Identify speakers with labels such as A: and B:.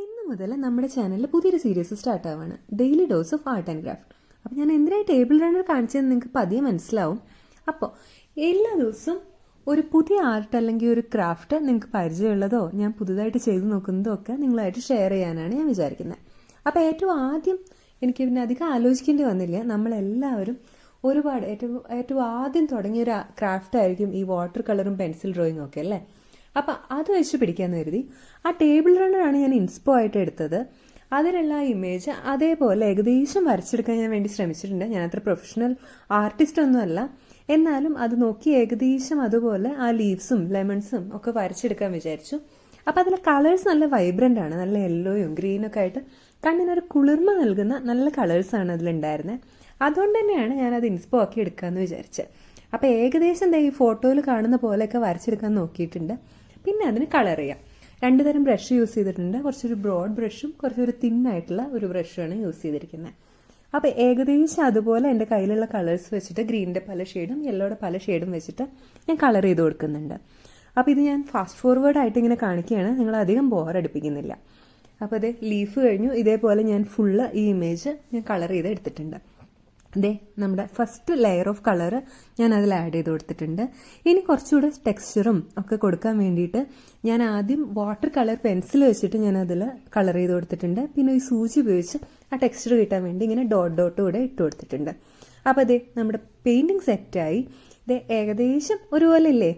A: അപ്പോൾ ഇന്ന് മുതൽ നമ്മുടെ ചാനലിൽ പുതിയൊരു സീരീസ് സ്റ്റാർട്ട് ആവുകയാണ്, daily dose of art and craft. അപ്പോൾ ഞാൻ എന്തിനായി ടേബിൾ റണ്ണർ കാണിച്ചതെന്ന് നിങ്ങൾക്ക് പതിയെ മനസ്സിലാവും. അപ്പോൾ എല്ലാ ദിവസവും ഒരു പുതിയ ആർട്ട് അല്ലെങ്കിൽ ഒരു ക്രാഫ്റ്റ് നിങ്ങൾക്ക് പരിചയമുള്ളതോ ഞാൻ പുതുതായിട്ട് ചെയ്തു നോക്കുന്നതോ ഒക്കെ നിങ്ങളായിട്ട് ഷെയർ ചെയ്യാനാണ് ഞാൻ വിചാരിക്കുന്നത്. അപ്പോൾ ഏറ്റവും ആദ്യം എനിക്ക് പിന്നെ അധികം ആലോചിക്കേണ്ടി വന്നില്ല. നമ്മളെല്ലാവരും ഒരുപാട് ഏറ്റവും ആദ്യം തുടങ്ങിയൊരു ക്രാഫ്റ്റ് ആയിരിക്കും ഈ വാട്ടർ കളറും പെൻസിൽ ഡ്രോയിങ്ങും ഒക്കെ അല്ലേ. അപ്പം അത് വെച്ച് പിടിക്കാമെന്ന് കരുതി ആ ടേബിൾ റണ്ണറാണ് ഞാൻ ഇൻസ്പോ ആയിട്ട് എടുത്തത്. അതിലുള്ള ആ ഇമേജ് അതേപോലെ ഏകദേശം വരച്ചെടുക്കാൻ ഞാൻ വേണ്ടി ശ്രമിച്ചിട്ടുണ്ട്. ഞാൻ അത്ര പ്രൊഫഷണൽ ആർട്ടിസ്റ്റ് ഒന്നുമല്ല, എന്നാലും അത് നോക്കി ഏകദേശം അതുപോലെ ആ ലീവ്സും ലെമൺസും ഒക്കെ വരച്ചെടുക്കാൻ വിചാരിച്ചു. അപ്പം അതിലെ കളേഴ്സ് നല്ല വൈബ്രൻ്റ് ആണ്, നല്ല യെല്ലോയും ഗ്രീനൊക്കെ ആയിട്ട് കണ്ണിനൊരു കുളിർമ നൽകുന്ന നല്ല കളേഴ്സാണ് അതിലുണ്ടായിരുന്നത്. അതുകൊണ്ട് തന്നെയാണ് ഞാനത് ഇൻസ്പോ ആക്കി എടുക്കാമെന്ന് വിചാരിച്ചത്. അപ്പോൾ ഏകദേശം ഈ ഫോട്ടോയിൽ കാണുന്ന പോലെയൊക്കെ വരച്ചെടുക്കാൻ നോക്കിയിട്ടുണ്ട്. പിന്നെ അതിന് കളർ ചെയ്യാം. 2 തരം ബ്രഷ് യൂസ് ചെയ്തിട്ടുണ്ട്. കുറച്ചൊരു ബ്രോഡ് ബ്രഷും കുറച്ചൊരു തിന്നായിട്ടുള്ള ഒരു ബ്രഷുമാണ് യൂസ് ചെയ്തിരിക്കുന്നത്. അപ്പോൾ ഏകദേശം അതുപോലെ എൻ്റെ കയ്യിലുള്ള കളേഴ്സ് വെച്ചിട്ട് ഗ്രീനിൻ്റെ പല ഷെയ്ഡും യെല്ലോയുടെ പല ഷെയ്ഡും വെച്ചിട്ട് ഞാൻ കളർ ചെയ്ത് കൊടുക്കുന്നുണ്ട്. അപ്പോൾ ഇത് ഞാൻ ഫാസ്റ്റ് ഫോർവേഡ് ആയിട്ട് ഇങ്ങനെ കാണിക്കുകയാണ്, നിങ്ങൾ അധികം ബോറടിപ്പിക്കുന്നില്ല. അപ്പോൾ ഇത് ലീഫ് കഴിഞ്ഞു. ഇതേപോലെ ഞാൻ ഫുള്ള് ഈ ഇമേജ് ഞാൻ കളർ ചെയ്ത് എടുത്തിട്ടുണ്ട്. അതെ, നമ്മുടെ ഫസ്റ്റ് ലെയർ ഓഫ് കളർ ഞാൻ അതിൽ ആഡ് ചെയ്ത് കൊടുത്തിട്ടുണ്ട്. ഇനി കുറച്ചുകൂടെ ടെക്സ്ചറും ഒക്കെ കൊടുക്കാൻ വേണ്ടിയിട്ട് ഞാൻ ആദ്യം വാട്ടർ കളർ പെൻസിൽ വെച്ചിട്ട് ഞാൻ അതിൽ കളർ ചെയ്ത് കൊടുത്തിട്ടുണ്ട്. പിന്നെ ഈ സൂചി ഉപയോഗിച്ച് ആ ടെക്സ്ചർ കിട്ടാൻ വേണ്ടി ഇങ്ങനെ ഡോട്ട് കൂടെ ഇട്ട് കൊടുത്തിട്ടുണ്ട്. അപ്പോൾ അതെ, നമ്മുടെ പെയിൻറ്റിങ് സെറ്റായി. ഇത് ഏകദേശം ഒരുപോലെ ഇല്ലേ,